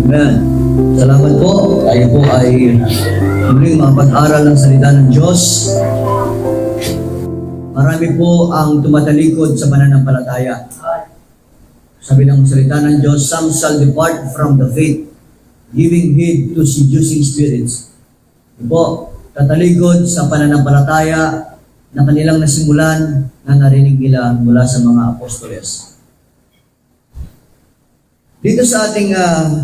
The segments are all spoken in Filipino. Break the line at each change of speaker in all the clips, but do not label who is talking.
Amen. Salamat po. Tayo po ay muling mapag-aral ng salita ng Diyos. Marami po ang tumatalikod sa pananampalataya. Sabi ng salita ng Diyos, some shall depart from the faith, giving heed to seducing spirits. Ito po, tatalikod sa pananampalataya na kanilang nasimulan na narinig nila mula sa mga apostoles. Dito sa ating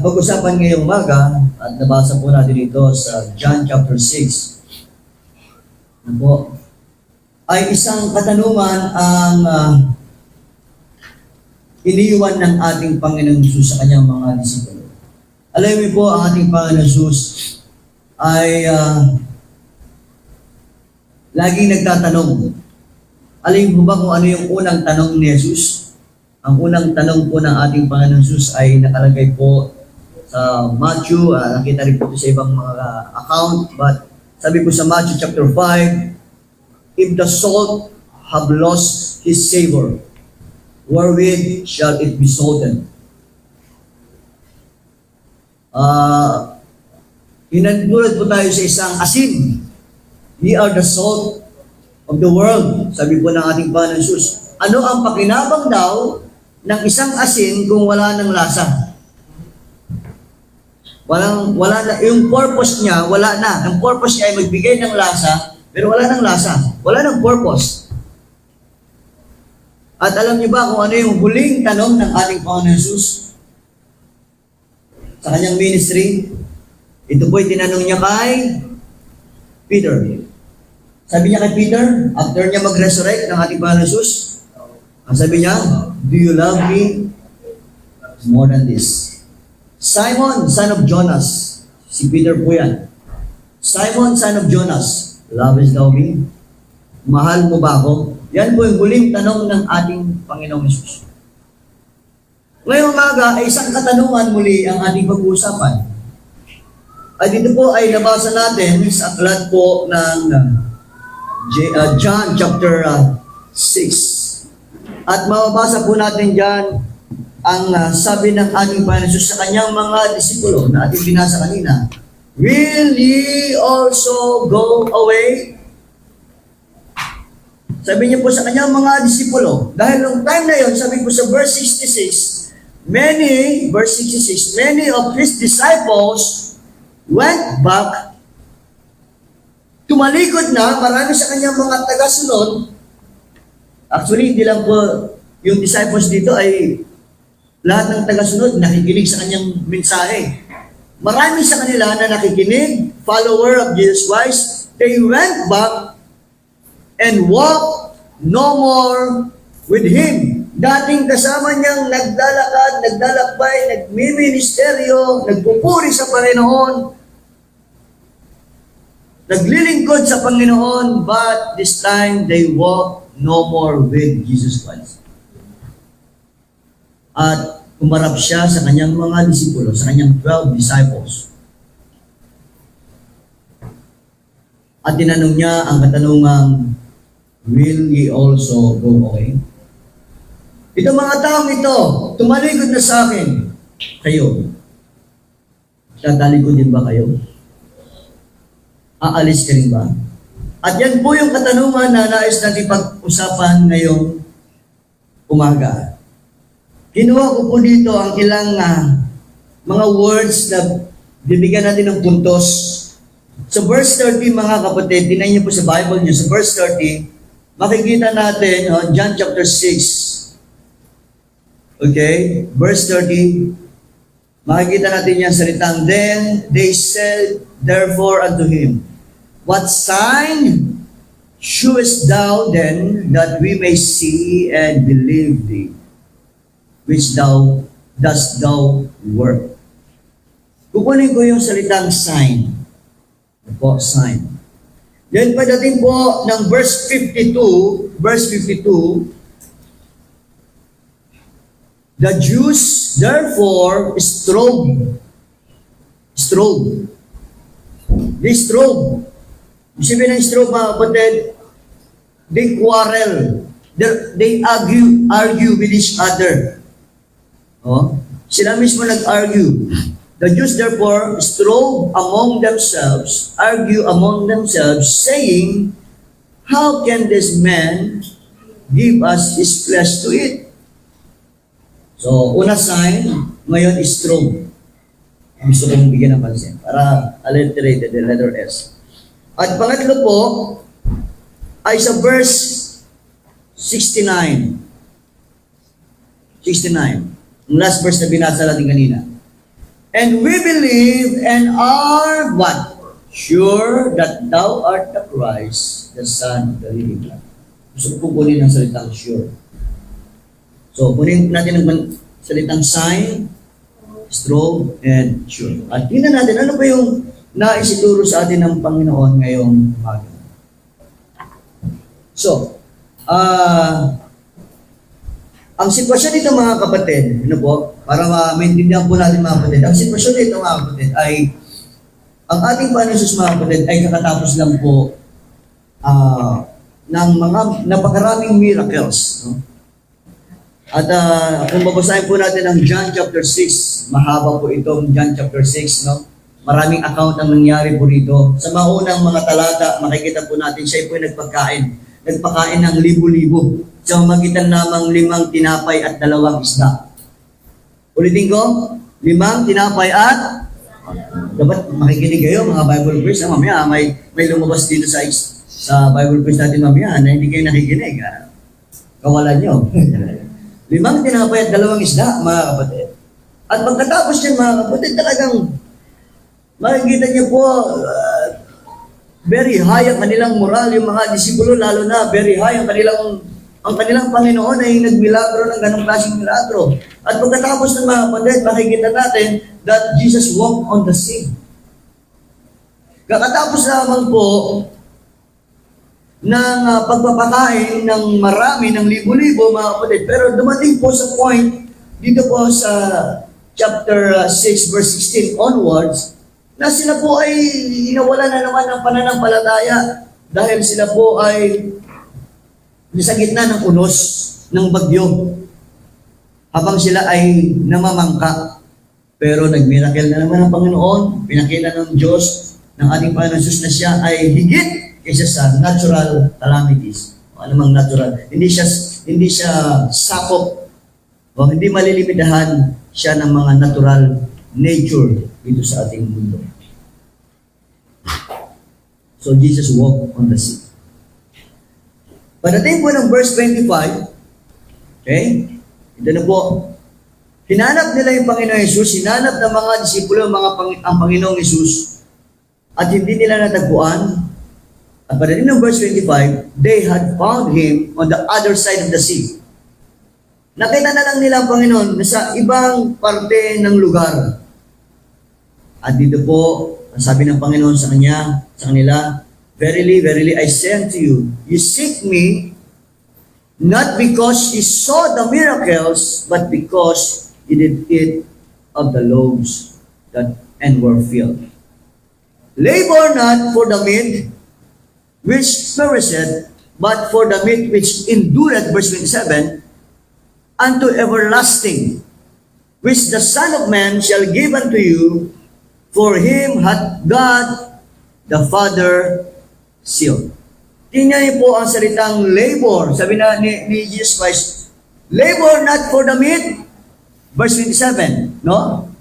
pag-usapan ngayong umaga, at nabasa po natin ito sa John chapter 6, ano po, ay isang katanungan ang iniwan ng ating Panginoong Hesus sa kanyang mga disipulo. Alam niyo po, ang ating Panginoong Hesus ay laging nagtatanong. Alam mo ba kung ano yung unang tanong ni Jesus? Ang unang tanong po ng ating Panginoong Hesus ay nakalagay po sa Matthew, nakita rin po sa ibang mga account, but sabi po sa Matthew chapter 5, if the salt have lost his savor, wherewith shall it be salted? Hinanggulad po tayo sa isang asin. Ye are the salt of the world. Sabi po ng ating Panginoong Hesus, ano ang pakinabang daw ng isang asin kung wala ng lasa? Wala na. Yung purpose niya, wala na. Ang purpose niya ay magbigay ng lasa, pero wala ng lasa. Wala ng purpose. At alam niyo ba kung ano yung huling tanong ng ating Panginoon Hesus sa kanyang ministry? Ito po'y tinanong niya kay Peter. Sabi niya kay Peter, after niya mag-resurrect ng ating Panginoon Hesus, ang sabi niya, do you love me more than this? Simon, son of Jonas. Si Peter po yan. Simon, son of Jonas, lovest thou me? Mahal mo ba ako? Yan po yung huling tanong ng ating Panginoong Hesus. Ngayong umaga ay isang katanungan muli ang ating pag-uusapan. At dito po ay nabasa natin sa aklat po ng John chapter 6. At mababasa po natin dyan ang sabi ng ating Panginoon Hesus sa kanyang mga disipulo na ating binasa kanina. Will ye also go away? Sabi niya po sa kanyang mga disipulo. Dahil nung time na yon, sabi po sa verse 66, many of his disciples went back. Tumalikod na, marami sa kanyang mga tagasunod. Actually, hindi lang po yung disciples dito ay lahat ng tagasunod nakikinig sa kanyang mensahe. Marami sa kanila na nakikinig, follower of Jesus Christ, they went back and walked no more with Him. Dating kasama niyang naglalakad, naglalakbay, nagmiministeryo, nagpupuri sa Panginoon, naglilingkod sa Panginoon, but this time they walk no more with Jesus Christ. At umarap siya sa kanyang mga disipulo, sa kanyang 12 disciples. At tinanong niya ang katanungang, will ye also go away? Ito mga taong ito, tumalikod na sa akin. Kayo, tatalikod din ba kayo? Aalis ka rin ba? At yan po yung katanungan na nais natin pag-usapan ngayong umaga. Kinuha ko po dito ang ilang mga words na bibigyan natin ng puntos. Sa verse 30, mga kapatid, tingnan niyo po sa Bible niyo, sa verse 30, makikita natin, John chapter 6. Okay? Verse 30, makikita natin yan salitang, then they said, therefore unto him, what sign shewest thou then that we may see and believe thee, which thou dost thou work? Kukunin ko yung salitang sign. Po, sign. Then pagdating po ng verse 52, the Jews therefore strove. They strove. Sabi ng strove, mga kapatid, they quarrel. They argue with each other. Sila mismo nag-argue. The Jews therefore strove among themselves, argue among themselves, saying, how can this man give us his flesh to eat? So, una sign, ngayon is strove. Gusto kong bigyan ng pansin para alliterated the letter S. At pangatlo po ay sa verse 69. 69. Yung last verse na binasa natin kanina. And we believe and are what? Sure that thou art the Christ, the Son of the living God. Gusto ko kunin ang salitang sure. So, kunin natin ang salitang sign, strove, and sure. At tingnan natin, ano ba yung naisituro sa atin ng Panginoon ngayong umaga. So, ang sitwasyon nito mga kapatid, ano po, para maintindihan po natin mga kapatid, ang sitwasyon nito mga kapatid ay, ang ating Panginoon Jesus mga kapatid ay kakatapos lang po ng mga napakaraming miracles. No? At kung babasahin po natin ang John chapter 6, mahaba po itong John chapter 6, no? Maraming account ang nangyari po rito. Sa maunang mga talata, makikita po natin siya po nagpagkain. Nagpakain ng libo-libo sa magitan namang 5 tinapay at 2 isda. Ulitin ko, 5 tinapay at dapat makikinig kayo mga Bible quiz. Mamaya may lumabas dito sa Bible quiz natin mamaya na hindi kayo nakikinig. Kawalan nyo. 5 tinapay at 2 isda, mga kapatid. At pagkatapos yan, mga kapatid, talagang makikita niyo po, very high ang kanilang moral, yung mga disipulo, lalo na very high ang kanilang Panginoon ay nagmilagro ng ganong klaseng milagro. At pagkatapos ng mga kapatid, makikita natin that Jesus walked on the sea. Kakatapos lamang po ng pagpapakain ng marami, ng libo-libo mga kapatid. Pero dumating po sa point, dito po sa chapter 6 verse 16 onwards, na sila po ay inawalan na naman ng pananampalataya dahil sila po ay nasa gitna ng unos ng bagyo habang sila ay namamangka. Pero nagmiracle na naman ang Panginoon, pinakita ng Diyos, ng ating Panginoon Jesus na siya ay higit kaysa sa natural calamities. O anumang natural. Hindi siya sakop o hindi malilimitahan siya ng mga natural nature dito sa ating mundo. So Jesus walked on the sea. Pagdating po ng verse 25, okay, ito na po, hinanap nila yung Panginoong Jesus, hinanap ng mga disipulo ang Panginoong Jesus, at hindi nila natagpuan. At pagdating ng verse 25, they had found Him on the other side of the sea. Nakita na lang nila ang Panginoon na sa ibang parte ng lugar. At dito po, ang sabi ng Panginoon sa kanila, verily, verily, I say unto you, you seek me, not because you saw the miracles, but because you did eat of the loaves and were filled. Labor not for the meat which perisheth, but for the meat which endureth, verse 27, unto everlasting, which the Son of Man shall give unto you, for him hath God the Father sealed. Tingnan niyo po ang salitang labor. Sabi na ni Jesus Christ, labor not for the meat, verse 27, no?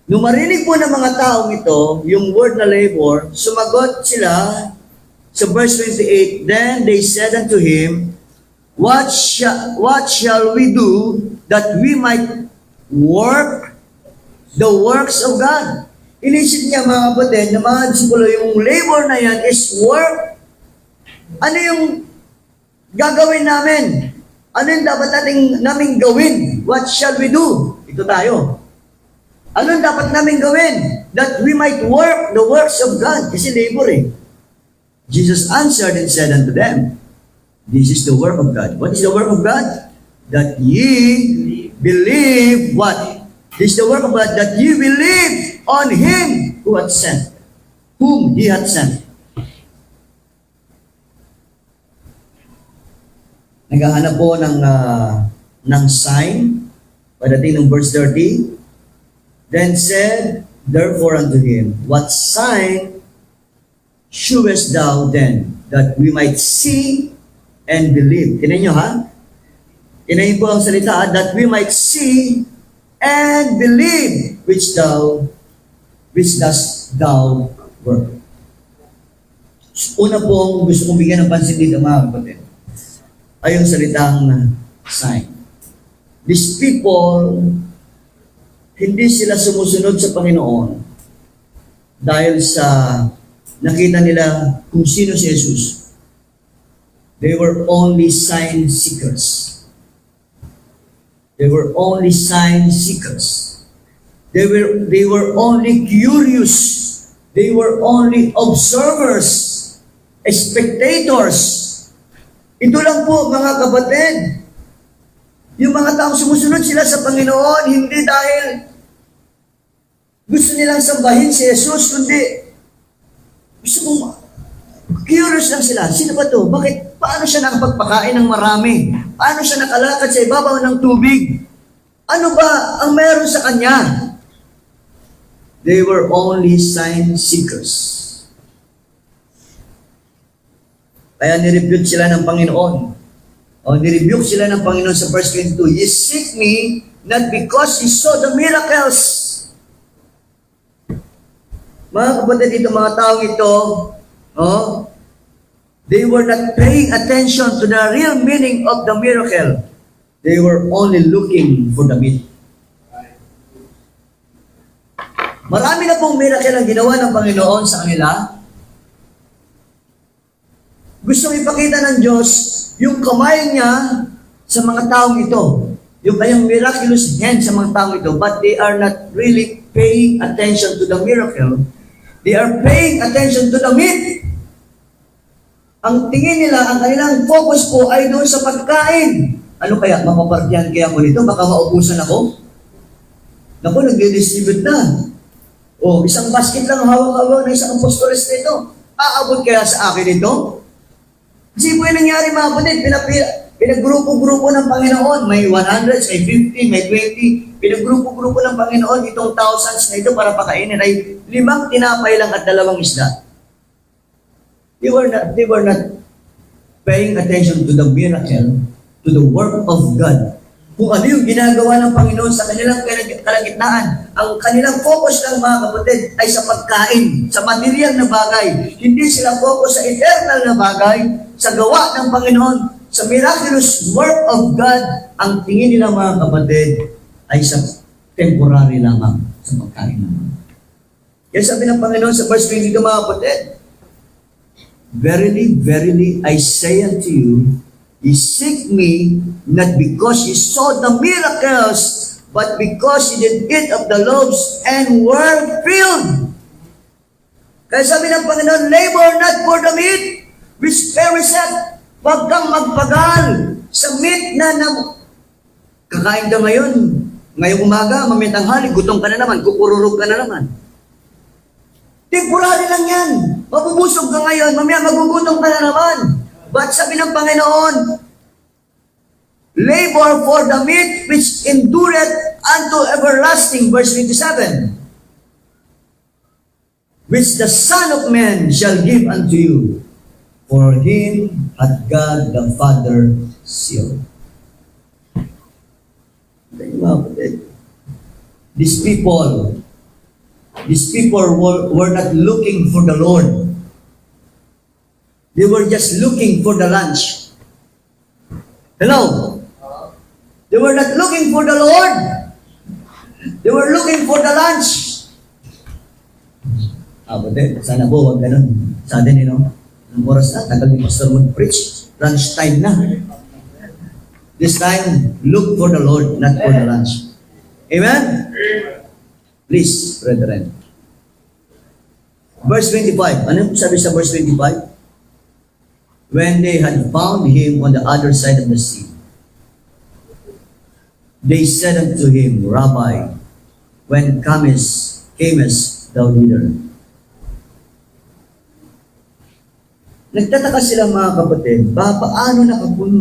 Nung marinig po ng mga taong ito, yung word na labor, sumagot sila sa verse 28, then they said unto him, What shall we do that we might work the works of God? Inisip niya mga kapatid, na mga disipulo, yung labor na yan is work. Ano yung gagawin namin? Ano yung dapat namin gawin? What shall we do? Ito tayo. Ano yung dapat namin gawin? That we might work the works of God. Kasi labor eh. Jesus answered and said unto them, this is the work of God. What is the work of God? That ye believe what? This is the work of God, that ye believe on Him who hath sent, whom He hath sent. Naghahanap po ng sign, pagdating ng verse 30, Then said, therefore unto him, what sign shewest thou then, that we might see and believe? Tinan nyo ha? Tinan nyo po ang salita, that we might see and believe which dost thou work. Una pong gusto kong bigyan ng pansin dito mga kapatid, ay yung salitang sign. These people, hindi sila sumusunod sa Panginoon dahil sa nakita nila kung sino si Jesus. They were only sign seekers. They were only sign seekers. They were only curious. They were only observers, spectators. Ito lang po mga kapatid. Yung mga taong sumusunod sila sa Panginoon, hindi dahil gusto nilang sambahin si Jesus, kundi gusto mong curious lang sila. Sino ba to? Bakit? Paano siya nakapagpakain ng marami? Paano siya nakalakad sa ibabaw ng tubig? Ano ba ang meron sa kanya? They were only sign seekers. Kaya nirebuke sila ng Panginoon. O nirebuke sila ng Panginoon sa verse 22. Ye seek me not because ye saw the miracles. Mga kapatid dito, mga taong ito, they were not paying attention to the real meaning of the miracle. They were only looking for the meat. Marami na pong miracle ang ginawa ng Panginoon sa kanila. Gustong ipakita ng Diyos yung kamay niya sa mga taong ito. Yung kanyang miraculous hand sa mga taong ito. But they are not really paying attention to the miracle. They are paying attention to the meat. Ang tingin nila, ang kanilang focus po ay doon sa pagkain. Ano kaya? Mapapartihan kaya ako nito? Baka maubusan ako? Naku, nag-distribute na. O, isang basket lang hawak-hawak na isang apostoles nito. Aabot kaya sa akin ito? Kasi po yung nangyari mga kapatid, pinag-grupo-grupo ng Panginoon. May 100, may 50, may 20. Pinag-grupo-grupo ng Panginoon itong thousands na ito para pakainin ay 5 tinapay lang at 2 isda. They were not paying attention to the miracle, to the work of God. Kung ano yung ginagawa ng Panginoon sa kanilang kalagitnaan. Ang kanilang focus lang mga kapatid ay sa pagkain, sa material na bagay. Hindi sila focus sa eternal na bagay, sa gawa ng Panginoon, sa miraculous work of God. Ang tingin nila mga kapatid ay sa temporary lamang, sa pagkain lamang. Kaya sabi ng Panginoon sa verse 22 mga kapatid, verily, verily, I say unto you, ye seek me not because ye saw the miracles, but because ye did eat of the loaves and were filled. Kaya sabi ng Panginoon, labor not for the meat which perisheth. Huwag kang magpagal sa meat na kakain ka ngayong umaga, mamayang tanghali, gutom ka na naman, kukururog ka na naman. Temporary lang yan. Mabubusog ka ngayon, mamaya magugutom ka na naman. But sabi ng Panginoon, labor for the meat which endureth unto everlasting, verse 27, which the Son of Man shall give unto you, for him hath God the Father sealed. These people were not looking for the Lord. They were just looking for the lunch. Hello? They were not looking for the Lord. They were looking for the lunch. Kapatid, sana po, wag ganun. Sa atin, ang oras na, tagal ni Pastor mag-preach. Lunch time na. This time, look for the Lord, not for the lunch. Amen? Please, brethren. Verse 25. Ano sabi sa verse 25? When they had found him on the other side of the sea, they said unto him, Rabbi, when camest thou hither? Nagtataka sila mga kapatid, paano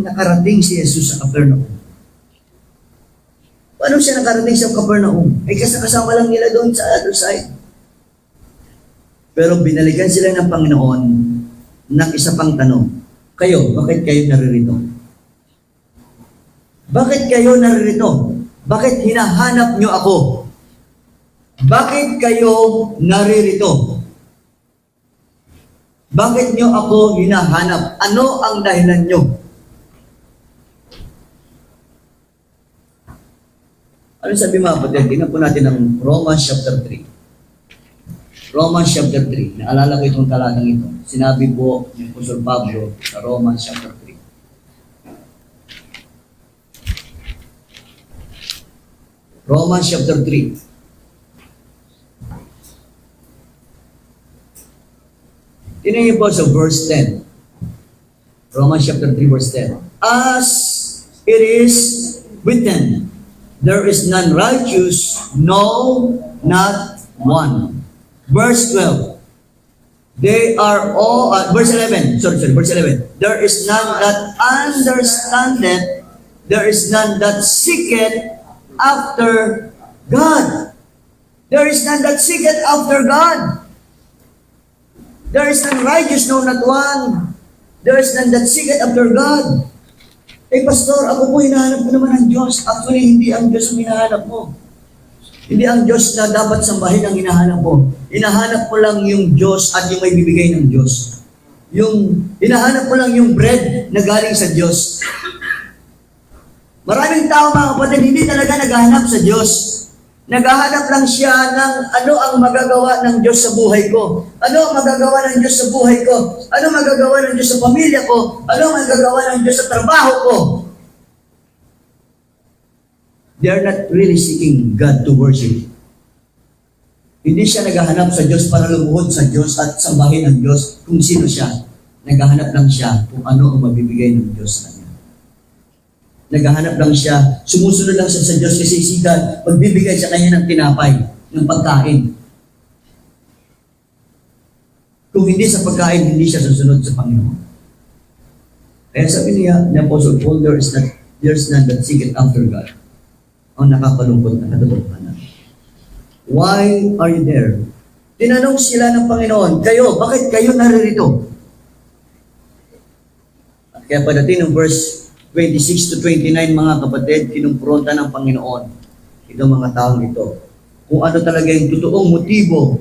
nakarating si Jesus sa Capernaum? Paano siya nakarating sa Capernaum? Ay kasama lang nila doon sa other side. Pero binalikan sila ng Panginoon ng isa pang tanong. Kayo, bakit kayo naririto? Bakit kayo naririto? Bakit hinahanap nyo ako? Bakit kayo naririto? Bakit nyo ako hinahanap? Ano ang dahilan nyo? Ano sabi mga kapatid? Tingnan po natin ang Romans chapter 3. Romans chapter 3. Naalala ko itong talatang ito. Sinabi po ni Apostol Pablo sa Romans chapter 3. Romans chapter 3. Tingnan niyo po sa verse 10. Romans chapter 3 verse 10. As it is written, there is none righteous, no, not one. Verse 12. They are all, verse 11. Verse 11. There is none that understandeth, there is none that seeketh after God. There is none that seeketh after God. There is none righteous, no, not one. There is none that seeketh after God. Eh, Pastor, ako po hinahanap ko naman ang Diyos. Actually, hindi ang Diyos ang hinahanap mo. Hindi ang Diyos na dapat sambahin ang hinahanap mo. Hinahanap mo lang yung Diyos at yung may bibigay ng Diyos. Hinahanap mo lang yung bread na galing sa Diyos. Maraming tao, mga kapatid, hindi talaga naghahanap sa Diyos. Naghahanap lang siya ng ano ang magagawa ng Diyos sa buhay ko. Ano ang magagawa ng Diyos sa buhay ko? Ano ang magagawa ng Diyos sa pamilya ko? Ano ang magagawa ng Diyos sa trabaho ko? They are not really seeking God to worship. Hindi siya naghahanap sa Diyos para lumuhod sa Diyos at sambahin ang Diyos kung sino siya. Naghahanap lang siya kung ano ang mabibigay ng Diyos sa kanya. Naghahanap lang siya, sumusunod lang siya sa Diyos kasi sikat, magbibigay sa kanya ng tinapay, ng pagkain. Kung hindi sa pagkain, hindi siya susunod sa Panginoon. Kaya sabi niya, ni Apostle Paul, there is none that seeketh after God. Ang nakakalungkot na katotohanan. Why are you there? Tinanong sila ng Panginoon, kayo, bakit kayo naririto? At kaya padating ng verse 26 to 29, mga kapatid, kinumpronta ng Panginoon itong mga taong ito. Kung ano talaga yung totoong motibo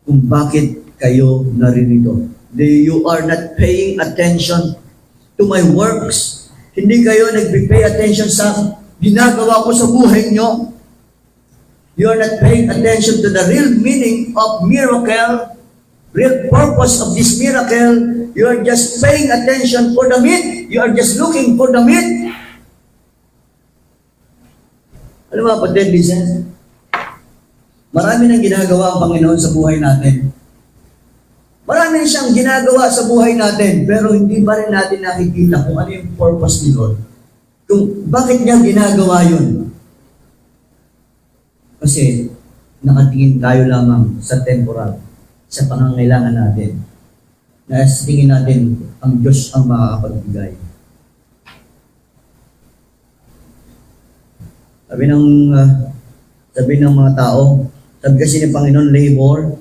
kung bakit kayo naririto. You are not paying attention to my works. Hindi kayo nagpipay attention sa ginagawa ko sa buhay nyo. You are not paying attention to the real meaning of miracle, real purpose of this miracle. You are just paying attention for the meat. You are just looking for the meat. Ano ba, kapatid, listen? Marami nang ginagawa ang Panginoon sa buhay natin. Marami siyang ginagawa sa buhay natin, pero hindi pa rin natin nakikita kung ano yung purpose ni Lord. Kung bakit niya ginagawa yun. Kasi nakatingin tayo lamang sa temporal, sa pangangailangan natin. Na sa tingin natin, ang Diyos ang makakapagbigay. Sabi ng mga tao, sabi kasi ni Panginoon, labor,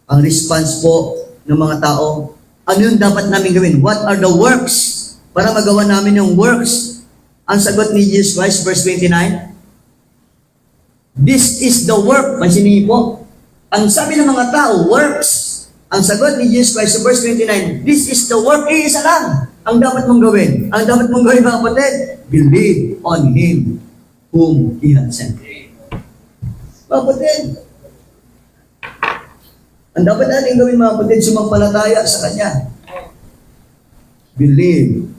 ang response po ng mga tao, ano yung dapat namin gawin? What are the works? Para magawa namin yung works. Ang sagot ni Jesus Christ, verse 29, this is the work. Pansinin po, ang sabi ng mga tao, works. Ang sagot ni Jesus Christ sa verse 29, this is the work, isa lang ang dapat mong gawin. Ang dapat mong gawin, mga kapatid, believe on Him whom He had sent. Mga kapatid, ang dapat natin gawin, mga kapatid, sumampalataya sa Kanya. Believe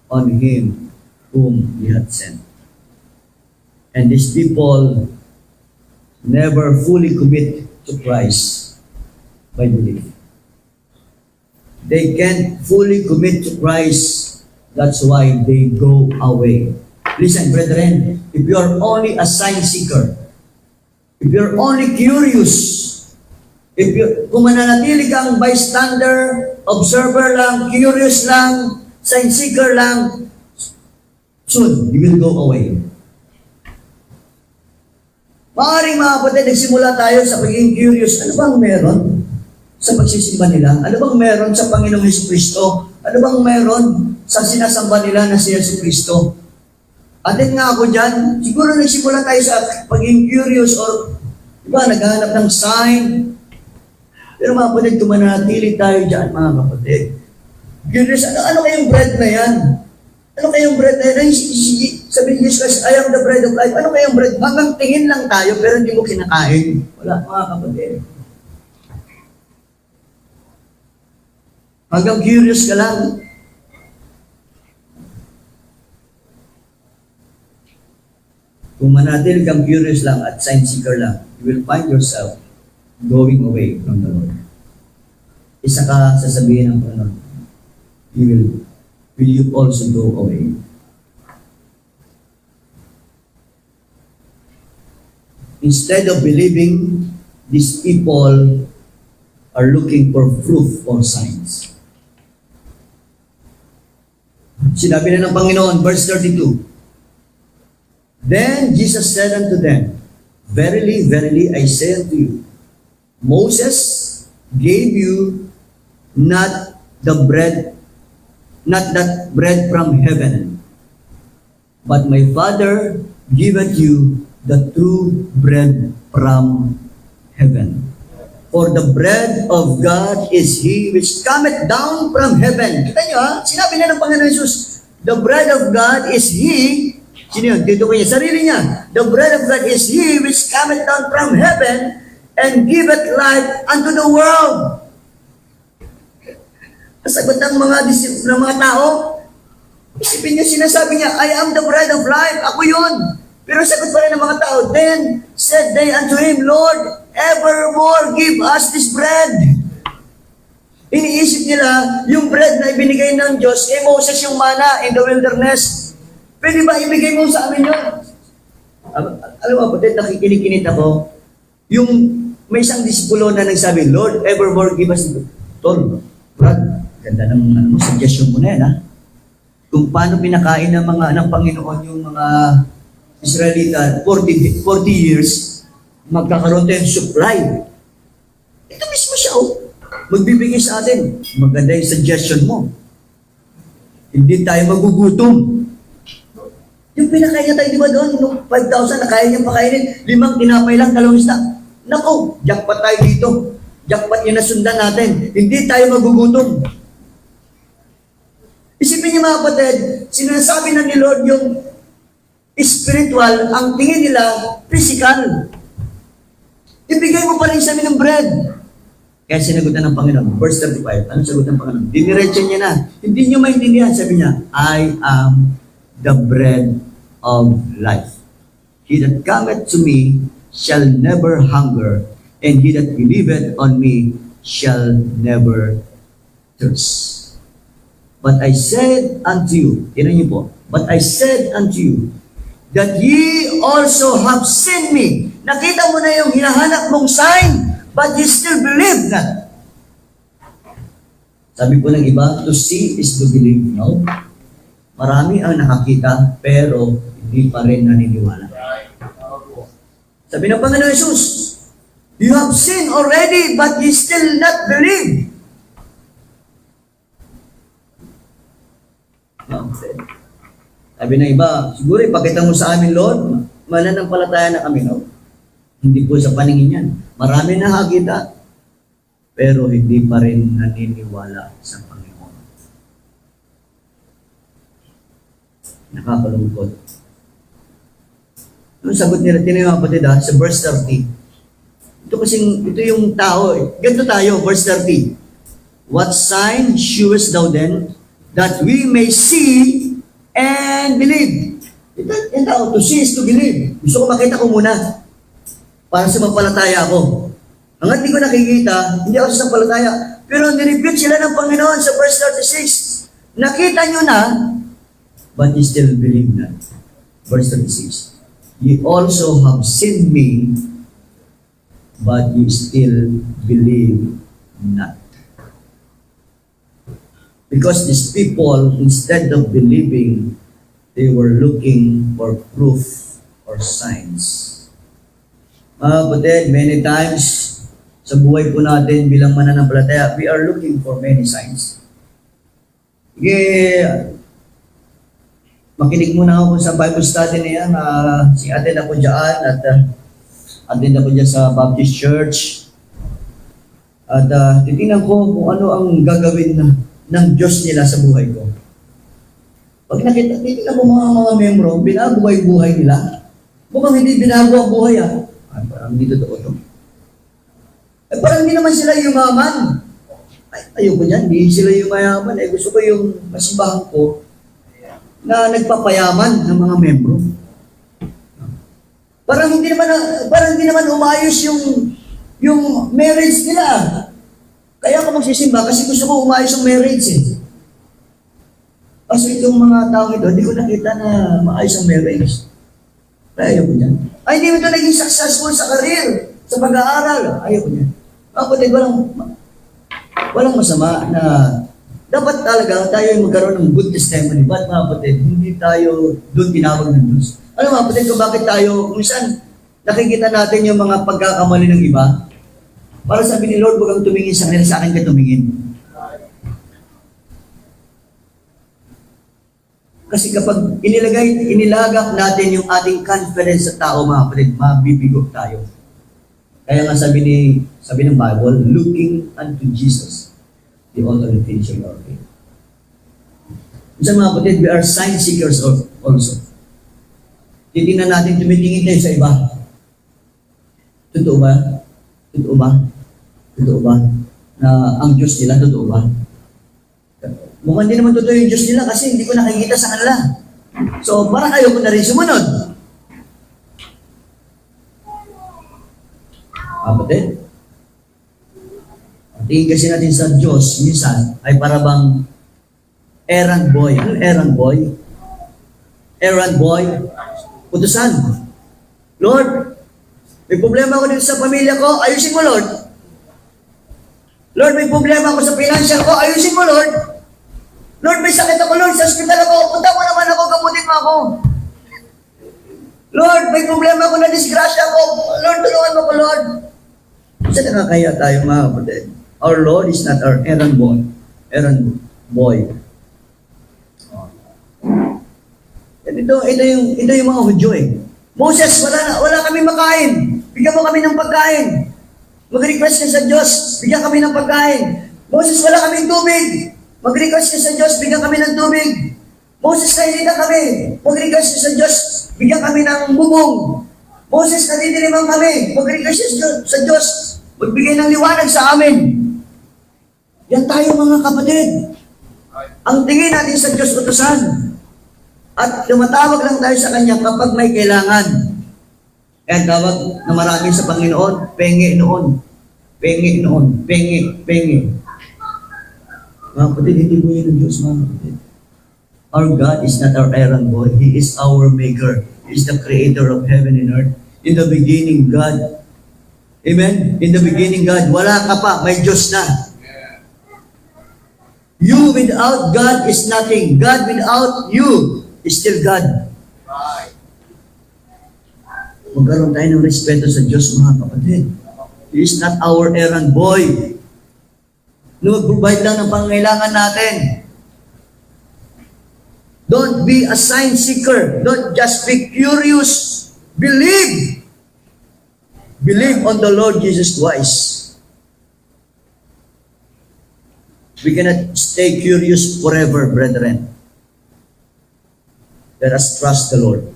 on Him whom He had sent. And these people never fully commit to Christ by belief. They can't fully commit to Christ. That's why they go away. Listen, brethren, if you are only a sign seeker, if you're only curious, kung mananatili kang bystander, observer lang, curious lang, sign seeker lang, soon you will go away. Maaaring mga kapatid, nagsimula tayo sa pagiging curious. Ano bang meron sa pagsisimba nila? Ano bang meron sa Panginoong Jesucristo? Ano bang meron sa sinasamba nila na si Jesucristo? Atin nga ako dyan, siguro nagsimula tayo sa pagiging curious or diba, naghahanap ng sign. Pero mga kapatid, tumanatili tayo dyan, mga kapatid. Curious, ano kayong bread na yan? Ano kayong bread na yan? Sabi ni Jesus, I am the bread of life. Ano kayong bread? Hanggang tingin lang tayo, pero hindi mo kinakain. Wala, mga kapatid. Hanggang curious ka lang. Kung manatili kang curious lang at sign seeker lang, you will find yourself going away from the Lord. Isa ka sasabihin ng Panginoon, will you also go away? Instead of believing, these people are looking for proof or signs. Sinabi na ng Panginoon, verse 32, Then Jesus said unto them, Verily, verily, I say unto you, Moses gave you not that bread from heaven, but my Father giveth you the true bread from heaven. For the bread of God is He which cometh down from heaven. Kita nyo ha? Sinabi na ng Panginoon Jesus, the bread of God is He. Sino yun? Dito ko niya. Sarili niya. The bread of God is He which cometh down from heaven and giveth life unto the world. Sagot ng mga tao, isipin niya, sinasabi niya, I am the bread of life. Ako yun. Pero sagot pa rin ng mga tao, Then said they unto Him, Lord, evermore give us this bread. Iniisip nila, yung bread na ibinigay ng Diyos, kay Moses yung mana in the wilderness. Pwede ba ibigay mo sa amin yun? Alam mo, kapatid, nakikinig ako, yung may isang disipulo na nagsabi, Lord, evermore give us this. Tol, Brad, ganda ng suggestion mo na yan, ha? Kung paano pinakain ng Panginoon yung mga Israelita 40 years, magkakaroon tayo supply. Ito mismo siya, magbibigay sa atin. Maganda yung suggestion mo. Hindi tayo magugutom. Yung pinakain niya tayo, di ba doon? Nung 5,000 na kaya niyang pakainin, 5 tinapay lang, 2 isda. Naku, jackpot tayo dito. Jackpot yung nasundan natin. Hindi tayo magugutom. Isipin niyo mga kapatid, sinasabi na ni Lord yung spiritual, ang tingin nila, physical. Ibigay mo pa rin sa amin ng bread. Kaya sinagutan ng Panginoon, verse 35, anong sagot ng Panginoon? Diniretso niya na. Hindi niyo maintindihan, sabi niya, I am the bread of life. He that cometh to me shall never hunger, and he that believeth on me shall never thirst. But I said unto you, tinan niyo po, but I said unto you, that ye also have seen me. Nakita mo na yung hinahanap mong sign, but you still believe not. Sabi po ng iba, to see is to believe. No? Marami ang nakakita, pero hindi pa rin naniniwala. Sabi ng Panginoon Jesus, you have seen already, but you still not believe. No? Sabi ng iba, siguro ipakita mo sa amin, Lord, mananampalataya na kami, no? Hindi po sa paningin yan. Marami na nakakita, pero hindi pa rin naniniwala sa Panginoon. Nakakalungkot. Yung sagot nila, tinayong kapatid sa verse 30. Ito yung tao. Ganito tayo, verse 30. What sign shewest thou then, that we may see and believe? Ito tao, to see is to believe. Gusto ko makita ko muna. Para sa mapalataya ako. Hanggat di ko nakikita, hindi ako sa palataya. Pero nirepeat sila ng Panginoon sa verse 36. Nakita nyo na, but you still believe not. Verse 36. Ye also have seen me, but you still believe not. Because these people, instead of believing, they were looking for proof or signs. Mga kapatid, many times sa buhay po natin bilang mananampalataya, we are looking for many signs. Sige, makinig muna ako sa Bible study na yan. Attend ako dyan at attend ako dyan sa Baptist Church. At titingnan ko kung ano ang gagawin ng Diyos nila sa buhay ko. Pag titingnan ko mga membro, binago ay buhay nila. Mukhang hindi binago ang buhay parang hindi totoo to. Parang hindi naman sila yumaman. Ayoko niyan, hindi sila yumayaman. Gusto ko yung masibahan ko na nagpapayaman ng mga membro. Parang hindi naman umayos yung marriage nila. Kaya ako magsisimba kasi gusto ko umayos ang marriage Kaso itong mga taong ito, hindi ko nakita na maayos ang marriage. Kaya ayaw ko niyan. Hindi mo ito naging successful sa career, sa pag-aaral. Ayaw ko niyan. Kapatid, walang masama na dapat talaga tayo magkaroon ng good testimony. But mga kapatid, hindi tayo doon tinawag ng Diyos. Mga kapatid, kung bakit tayo, kung saan nakikita natin yung mga pagkakamali ng iba, para sabi ni Lord, huwag kang tumingin sa kanila, sa akin ka tumingin. Kasi kapag inilagak natin yung ating confidence sa tao, mga kapatid, mabibigo tayo. Kaya nga sabi ng Bible, looking unto Jesus, the author and finisher of our faith. Sa mga kapatid, we are sign seekers also. Titingnan natin, tumitingin tayo sa iba. Totoo ba? Totoo ba? Totoo ba? Na ang Diyos nila, totoo ba? Mukhang hindi naman totoo yung Diyos nila kasi hindi ko nakikita sa kanila. So, parang ayaw ko na rin sumunod. Kapatid, tingin kasi natin sa Diyos, minsan, ay para bang errand boy. Ano errand boy? Errand boy, utusan. Lord, may problema ako dito sa pamilya ko, ayusin mo, Lord. Lord, may problema ako sa financial ko, ayusin mo, Lord. Lord, may sakit ako, Lord, sa hospital ako, punta mo naman ako, gamutin mo ako. Lord, may problema ako, na-disgrasya ako, Lord, tulungan mo ko, Lord. Saan nakakaya tayo, mga kapatid? Our Lord is not our errand boy. Errand boy. Ito yung mga Hudyo Moses, wala kami makain. Bigyan mo kami ng pagkain. Mag-request ka sa Diyos, bigyan kami ng pagkain. Moses, wala kaming tubig. Mag-request ka sa Diyos, bigyan kami ng tubig. Moses, nahihita kami. Mag-request ka sa Diyos, bigyan kami ng bubong. Moses, nadidiliman kami. Mag-request ka sa Diyos, magbigay ng liwanag sa amin. Yan tayo mga kapatid. Ang tingin natin sa Diyos utusan. At tumatawag lang tayo sa Kanya kapag may kailangan. Kaya tawag na marami sa Panginoon, pengi noon. Pengi noon. Pengi. Mga kapatid, hindi po yun ang Diyos, mga kapatid. Our God is not our errand boy. He is our maker. He is the creator of heaven and earth. In the beginning, God. Amen? In the beginning, God. Wala ka pa, may Diyos na. You without God is nothing. God without you is still God. Magkaroon tayo ng respeto sa Diyos, mga kapatid. He is not our errand boy. Mag-provide lang ng pangangailangan natin. Don't be a sign seeker. Don't just be curious. Believe. Believe on the Lord Jesus Christ. We cannot stay curious forever, brethren. Let us trust the Lord.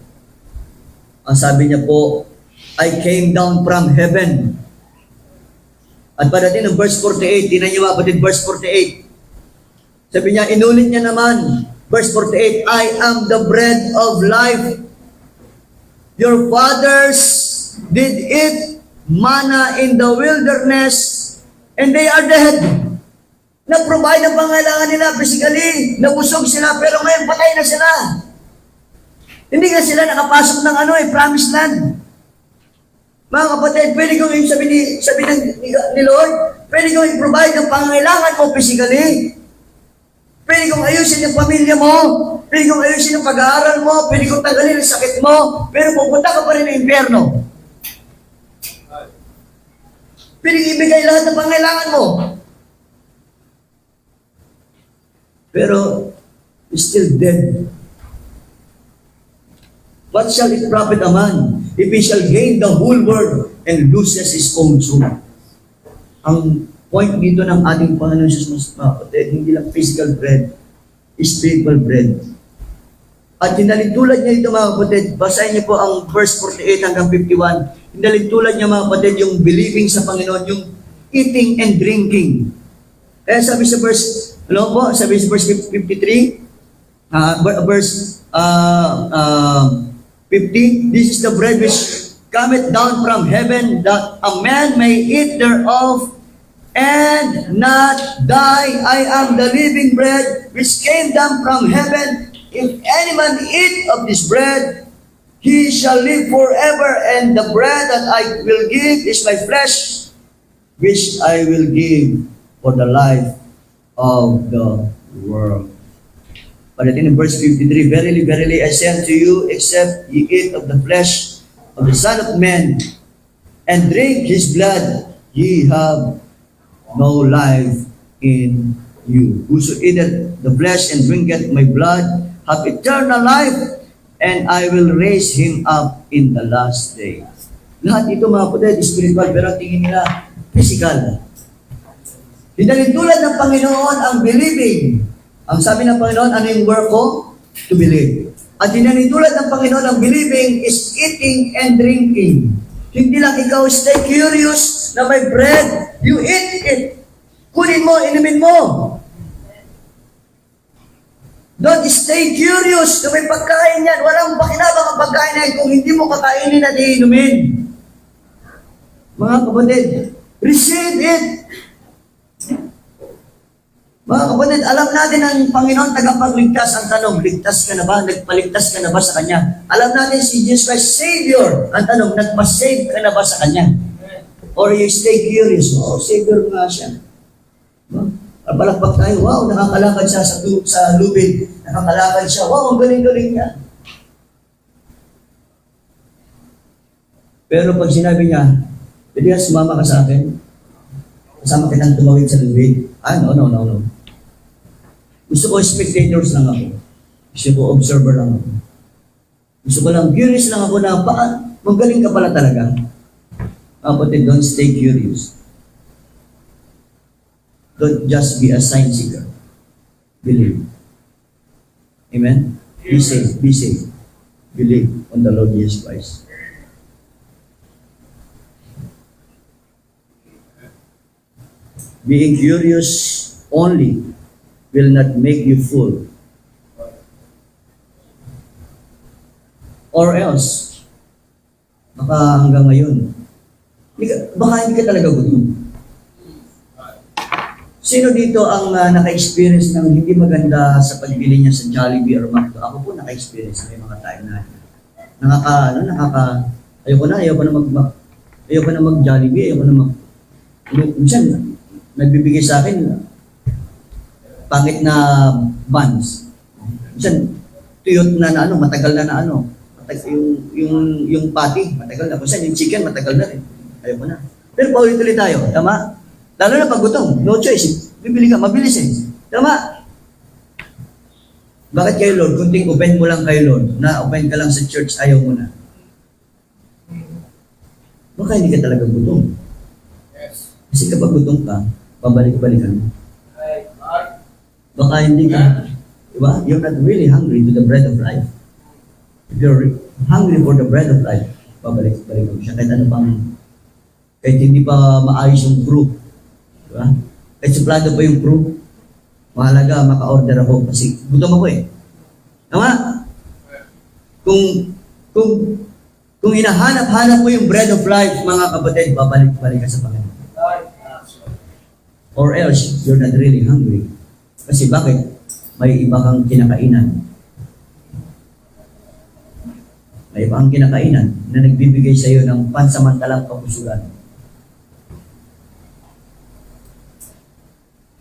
Ang sabi niya po, I came down from heaven. At padating ng verse 48, tinan niyo ba, kapatid, verse 48. Sabi niya, inulit niya naman, verse 48, I am the bread of life. Your fathers did eat manna in the wilderness, and they are dead. Na-provide ang pangailangan nila physically, nabusog sila, pero ngayon patay na sila. Hindi nga sila nakapasok ng promised land. Mga kapatid, pwede kong sabi ni Lord, pwede kong i-provide ang pangailangan mo physically. Pwede kong ayusin yung pamilya mo. Pwede kong ayusin yung pag-aaral mo. Pwede kong tanggalin ang sakit mo. Pero pupunta ka pa rin ng impyerno. Pwedeng ibigay lahat ng pangailangan mo. Pero, still dead. What shall it profit a man if he shall gain the whole world and loses his own soul? Ang point dito ng ating Panginoon Jesus, mga kapatid, hindi lang physical bread, spiritual bread. At hinalintulad niya ito, mga kapatid, basahin niyo po ang verse 48 hanggang 51. Hinalintulad niya, mga kapatid, yung believing sa Panginoon, yung eating and drinking. Kaya sabi sa verse, ano po, sabi sa verse 53, verse 50, this is the bread which cometh down from heaven, that a man may eat thereof and not die. I am the living bread which came down from heaven. If any man eat of this bread, he shall live forever, and the bread that I will give is my flesh, which I will give for the life of the world. But in verse 53, verily, verily, I say unto you, except ye eat of the flesh of the Son of Man, and drink his blood, ye have no life in you. Whoso eateth the flesh and drinketh my blood hath eternal life, and I will raise him up in the last day. Lahat ito, mga kapatid, spiritual, pero tingin nila physical. Hinalintulad ng Panginoon ang believing. Ang sabi ng Panginoon, ano yung work ko? To believe. At hinalintulad ng Panginoon ang believing is eating and drinking. Hindi lang ikaw stay curious na may bread, you eat it. Kunin mo, inumin mo. Don't stay curious na may pagkain yan. Walang pakinabang ang pagkain na yan kung hindi mo kakainin at iinumin. Mga kapatid, receive it. Mga kapatid, alam natin ang Panginoon tagapagligtas. Ang tanong, ligtas ka na ba? Nagpaligtas ka na ba sa Kanya? Alam natin si Jesus Christ, Savior. Ang tanong, nagpa-save ka na ba sa Kanya? Or you stay curious, oh, Savior nga siya. Palakpak tayo, wow, nakakalakad siya sa lubid. Nakakalakad siya, wow, ang galing-galing niya. Pero pag sinabi niya, pwede ka sumama ka sa akin? Kasama kitang tumawid sa lubid. No. Gusto ko spectators lang ako. Gusto ko observer lang ako. Gusto ko lang, curious lang ako na, magaling ka pala talaga. Kapatid, don't stay curious. Don't just be a sign seeker. Believe. Amen? Be safe. Be safe. Believe on the Lord Jesus Christ. Being curious only will not make you full. Or else, baka hanggang ngayon, baka hindi ka talaga gutom. Sino dito ang naka-experience ng hindi maganda sa pagbili niya sa Jollibee or McDo? Ako po naka-experience. May mga time na ayoko na mag-Jollibee, minsan, nagbibigay sa akin, pangit na buns. Minsan, tuyot na matagal na yung patty, matagal na. Minsan, yung chicken, matagal na rin. Ayoko na. Pero paulit-ulit tayo, tama? Lalo na pag gutom, no choice. Bibili ka, mabilis eh. Tama? Bakit kayo, Lord? Kunting open mo lang kayo, Lord. Na-open ka lang sa church, ayaw mo na. Baka hindi ka talaga gutom. Kasi kapag gutom ka, pabalik-balikan mo. Baka hindi ka, diba? You're not really hungry to the bread of life. If you're hungry for the bread of life, pabalik-balikan mo siya. Kahit hindi pa maayos yung crew. Diba? Kahit suplado pa yung crew, mahalaga maka-order ako kasi gutom ako eh. Tama? Kung hinahanap-hanap mo yung bread of life, mga kapatid, babalik-balik ka sa Panginoon. Or else, you're not really hungry. Kasi bakit? May iba kang kinakainan. May iba kang kinakainan na nagbibigay sa iyo ng pansamantalang kapusulan.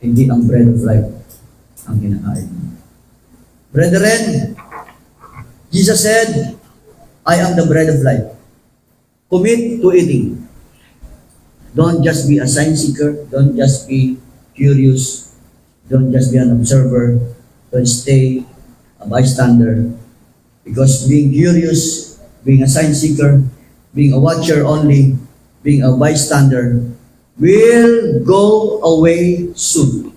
Hindi ang bread of life ang kinakain. Brethren, Jesus said, I am the bread of life. Commit to eating. Don't just be a sign seeker. Don't just be curious. Don't just be an observer. Don't stay a bystander. Because being curious, being a sign seeker, being a watcher only, being a bystander, will go away soon.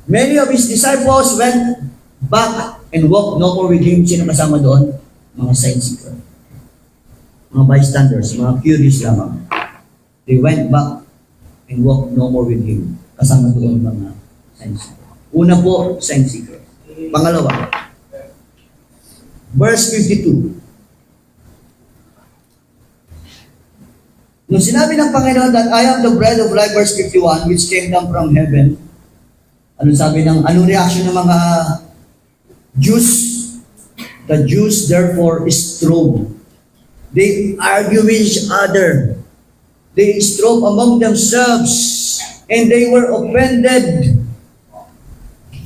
Many of his disciples went back and walked no more with him. Sino kasama doon? Mga sign seeker. Mga bystanders, mga curious lamang. They went back and walked no more with him. Kasama doon mga sign seeker. Una po, sign seeker. Pangalawa, verse 52. Nung sinabi ng Panginoon that I am the bread of life, verse 51, which came down from heaven, anong reaction ng mga Jews? The Jews therefore strove. They argue with each other. They strove among themselves, and they were offended.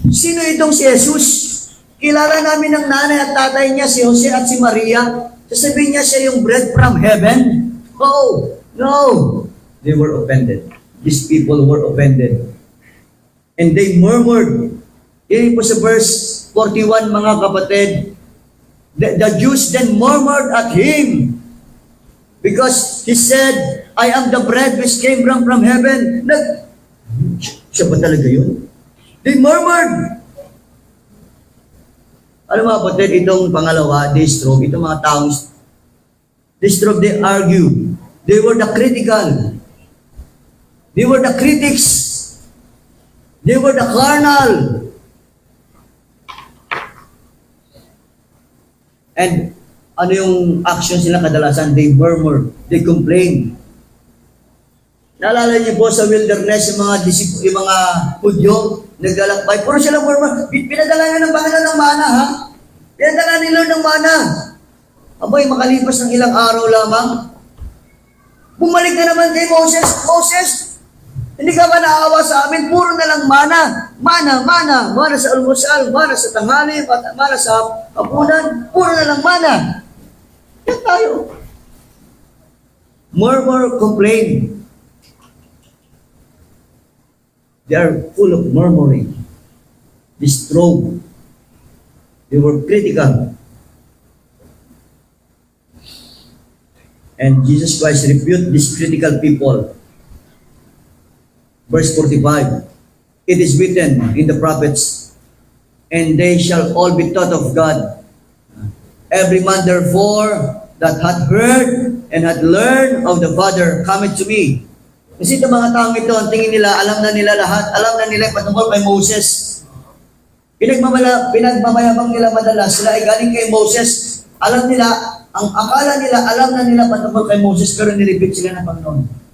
Sino itong si Jesus? Kilala namin ng nanay at tatay niya, si Jose at si Maria. Sasabihin niya siya yung bread from heaven? Oh, no. They were offended. These people were offended. And they murmured. Yun po sa verse 41, mga kapatid. The Jews then murmured at him because he said, I am the bread which came down from heaven. Siya ba talaga yun? They murmured. Alam mo kapatid, itong pangalawa, they strove, itong mga taong they strove, they argue. They were the critical. They were the critics. They were the carnal. And ano yung action sila kadalasan? They murmur, they complain. Naalala niyo po sa wilderness, yung mga Hudyo, naglalakbay. Puro sila murmur. Pinadala nyo ng Panginoon ng mana, ha? Pinadala ni Lord ng mana. Abay, makalipas ng ilang araw lamang, bumalik na naman kay Moses. Moses, hindi ka ba naawa sa amin? Puro na lang mana. Mana sa almusal, mana sa tanghali, mana sa hapunan, puro na lang mana. Yan tayo. Murmur, complain. They are full of murmuring. They strove. They were critical. And Jesus Christ rebuked these critical people. Verse 45, it is written in the prophets, and they shall all be taught of God. Every man therefore that hath heard and hath learned of the Father cometh to me. Kasi itong mga taong ito, ang tingin nila, alam na nila lahat, alam na nila patungkol kay Moses. Pinagmamayabang nila madalas, sila ay galing kay Moses. Alam nila, ang akala nila, alam na nila patungkol kay Moses, pero nilipit sila ng Panginoon.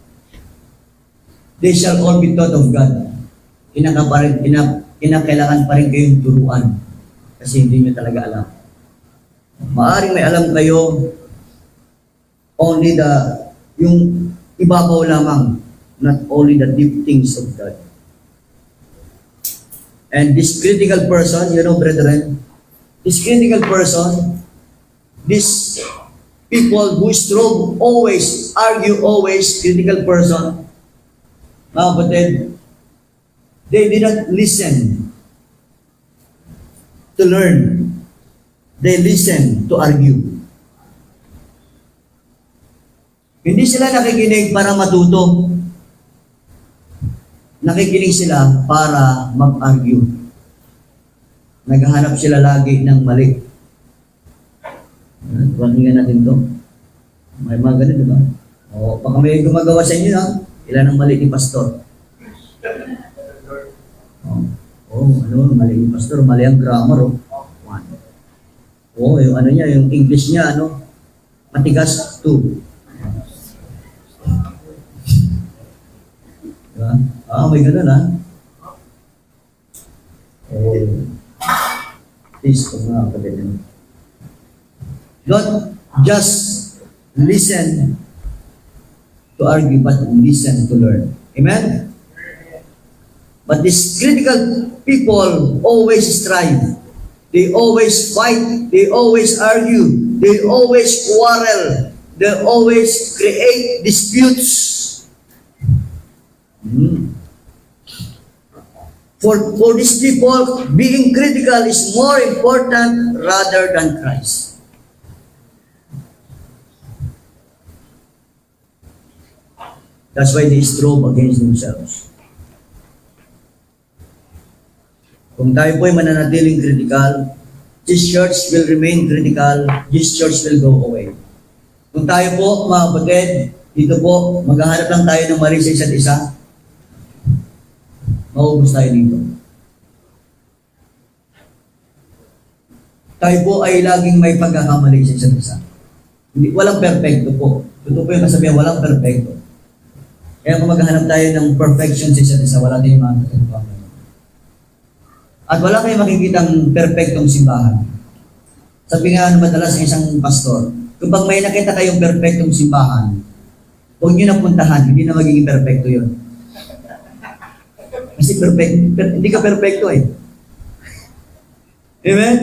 They shall all be taught of God. Kinakailangan pa rin kayong turuan. Kasi hindi nyo talaga alam. Maaring may alam kayo, only yung ibabaw lamang, not only the deep things of God. And this critical person, you know, brethren, this critical person, these people who strove always, argue always, critical person, mga kapatid, they did not listen to learn. They listen to argue. Hindi sila nakikinig para matuto. Nakikinig sila para mag-argue. Naghahanap sila lagi ng mali. Pakinggan natin to. May mga ganun, diba? O, baka may gumagawa sa inyo, ha? Ilan ang mali ni pastor? Mali ni pastor, mali ang grammar, yung ano niya, yung English niya, matigas, 2. Diba? May ganun, ha? Please, mga kapatid. Don't just listen to argue, but listen to learn. Amen? But these critical people always strive. They always fight. They always argue. They always quarrel. they always create disputes. For these people, being critical is more important rather than Christ. That's why they strove against themselves. Kung tayo po ay mananatiling critical, this church will remain critical, this church will go away. Kung tayo po, mga kapatid, dito po, maghahanap lang tayo ng mali sa isa't isa, maubos tayo dito. Tayo po ay laging may pagkakamali sa isa't isa. Walang perfecto po. Totoo po yung kasabihan, walang perfecto. Kaya kung maghahanap tayo ng perfection sa isa't isa, wala tayong makakita. At wala kayong makikitang perfectong simbahan. Sabi nga madalas ng isang pastor, kapag may nakita kayong perfectong simbahan, huwag nyo na puntahan, hindi na magiging perfecto yun. Kasi hindi ka perfecto eh. Amen?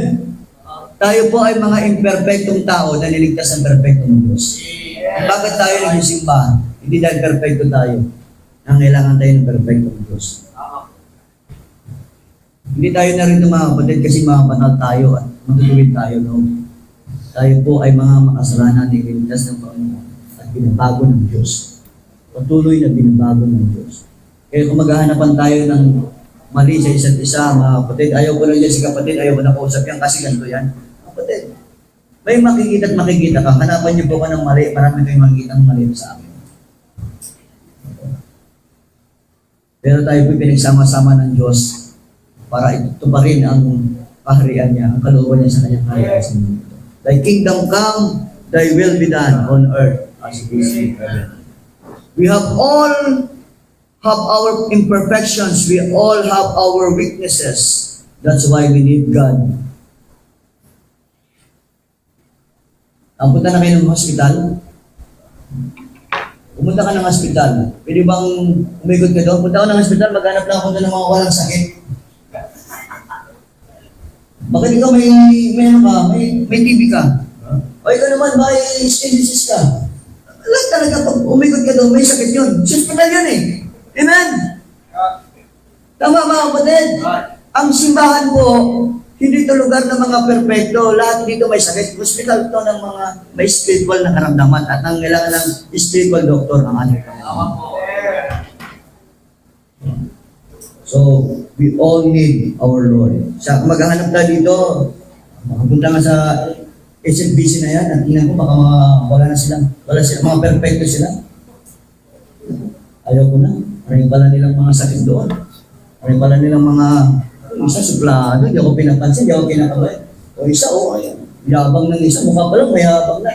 Tayo po ay mga imperfectong tao na niligtas ng perfectong Diyos. Bakit tayo nagsisimbahan? Hindi dahil perfecto tayo. Nangailangan tayo ng perfectong Diyos. Hindi tayo narito mga kapatid kasi mga banal tayo at matutuwid tayo. No? Tayo po ay mga makasalanan na niligtas ng Panginoon at binabago ng Diyos. Patuloy na binabago ng Diyos. Kaya kung maghahanapan tayo ng mali sa isa't isa, mga kapatid, ayaw ko lang yan si kapatid, ayaw ko na kausap yan kasi ganito yan. Kapatid, may makikita at makikita ka, hanapan niyo po ka ng mali, marami kayong makikita ng mali sa amin. Pero tayo po pinagsama-sama ng Diyos para ito pa rin ang kaharian niya, ang kalooban niya sa kanyang kaharian sa mundo. Thy kingdom come, thy will be done on earth as it is in heaven. We have all have our imperfections. We all have our weaknesses. That's why we need God. Punta na kayo ng hospital. Pumunta ka ng hospital. Pwede bang umikot ka doon? Punta ka ng hospital, maghanap lang ako doon ng mga walang sakit. Bakit ikaw may TB ka? O ikaw naman, may skin disease ka? Alam talaga, pag umikot ka doon, may sakit yun. Sa hospital yun eh. Amen? Tama mga kapatid? Ang simbahan po, hindi ito lugar ng mga perpekto. Lahat dito may sakit. Hospital ito ng mga may spiritual na karamdaman at ang kailangan ng spiritual doctor ang ating Panginoon. So, we all need our Lord. Sa maghahanap tayo dito, makapunta nga sa SLBC na yan, at tingnan ko baka wala silang mga perpekto sila. Ayaw ko na. Maraming pala nilang mga sakit doon. Maraming pala nilang mga isa suplado, hindi ako pinapansin, hindi ako kinakabay. O isa, ayan. Yabang ng isa, mukha pa lang mayabang na.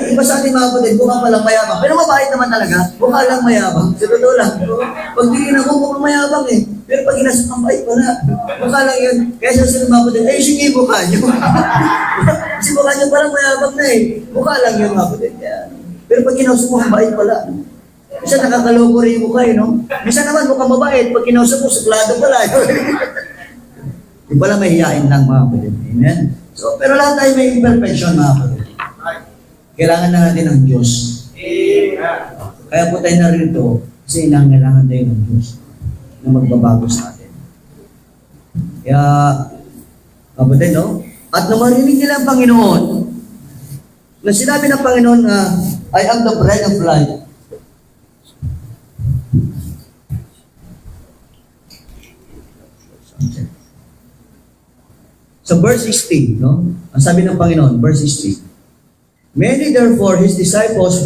Iba sa ating mga kapatid, mukha pa lang mayabang. Pero mabait naman talaga, mukha lang mayabang. Sa totoo lang. Pag tingin ako, mukhang mayabang eh. Pero pag inasok ang bait pala, mukha lang yun. Kaya sa sila mga kapatid, ay sige, mukha nyo. Kasi mukha nyo parang mayabang na eh. Mukha lang yun mga kapatid. Pero pag kinausap mo, ang bait pala. Minsan nakakaloko rin yung mukha eh, no? Minsan naman mukhang mabait. Pag kinausap mo, suklado pala. Yung pala mahihain lang mga kapatid. Amen? So, pero lahat tayo may imperfection mga kapatid. Kailangan na natin ng Diyos. Kaya po tayo narito kasi kailangan tayo ng Diyos na magbabago sa atin. Kaya, kapatid, no? At nung marinig nila ang Panginoon, na sinabi ng Panginoon na, I am the bread of life. Sa verse 16, no? Ang sabi ng Panginoon, verse 16. Many therefore of his disciples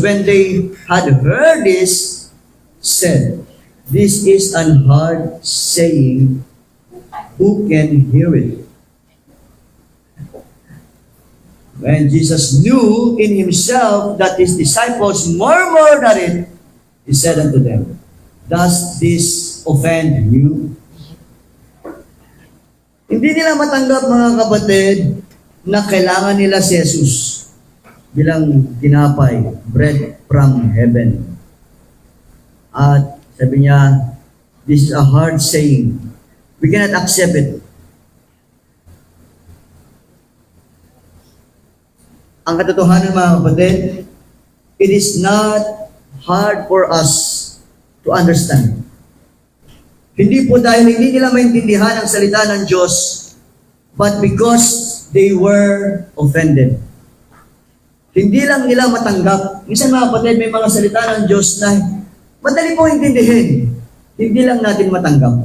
when they had heard this, said, this is an hard saying, who can hear it? When Jesus knew in himself that his disciples murmured at it, he said unto them, does this offend you? Hindi nila matanggap mga kapatid na kailangan nila si Jesus bilang tinapay, bread from heaven. At sabi niya, this is a hard saying. We cannot accept it. ang katotohanan mga kapatid, it is not hard for us to understand. Hindi po dahil hindi nila maintindihan ang salita ng Diyos, but because they were offended. Hindi lang nila matanggap. Minsan mga kapatid, may mga salita ng Diyos na madali po intindihin. Hindi lang natin matanggap.